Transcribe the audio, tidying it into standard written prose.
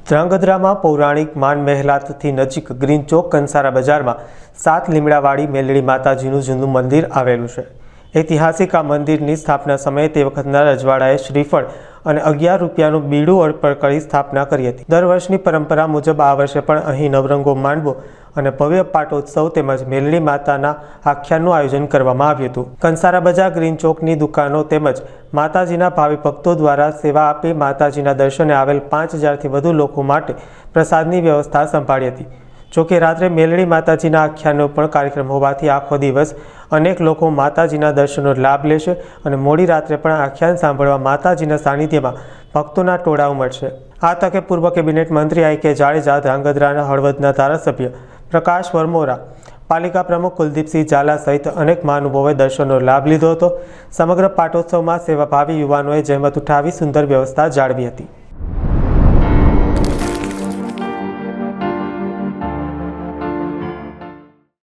ધ્રાંગધ્રામાં પૌરાણિક માન મહેલાતથી નજીક ગ્રીન ચોક કંસારા બજારમાં 7 લીમડાવાળી મેલડી માતાજીનું જૂનું મંદિર આવેલું છે। ઐતિહાસિક આ મંદિરની સ્થાપના સમયે તે વખતના રજવાડાએ શ્રીફળ અને 11 રૂપિયાનું બીડું અર્પણ કરી સ્થાપના કરી હતી। દર વર્ષની પરંપરા મુજબ આ વર્ષે પણ અહીં નવરંગો માંડવો અને ભવ્ય પાટોત્સવ તેમજ મેલડી માતાના આખ્યાનનું આયોજન કરવામાં આવ્યું હતું। કંસારા બજાર ગ્રીન ચોકની દુકાનો તેમજ માતાજીના ભાવિ ભક્તો દ્વારા સેવા આપી માતાજીના દર્શને આવેલ 5000થી વધુ લોકો માટે પ્રસાદની વ્યવસ્થા સંભાળી હતી। જોકે રાત્રે મેલડી માતાજીના આખ્યાનનો પણ કાર્યક્રમ હોવાથી આખો દિવસ અનેક લોકો માતાજીના દર્શનનો લાભ લેશે અને મોડી રાત્રે પણ આખ્યાન સાંભળવા માતાજીના સાનિધ્યમાં ભક્તોના ટોળા ઉમટશે। આ તકે પૂર્વ કેબિનેટ મંત્રી આઈ.કે. જાડેજા, ધ્રાંગધ્રાના હળવદના ધારાસભ્ય પ્રકાશ વરમોરા, પાલિકા પ્રમુખ કુલદીપસિંહ ઝાલા સહિત અનેક મહાનુભાવોએ દર્શનનો લાભ લીધો હતો। સમગ્ર પાટોત્સવમાં સેવાભાવી યુવાનોએ જહેમત ઉઠાવી સુંદર વ્યવસ્થા જાળવી હતી।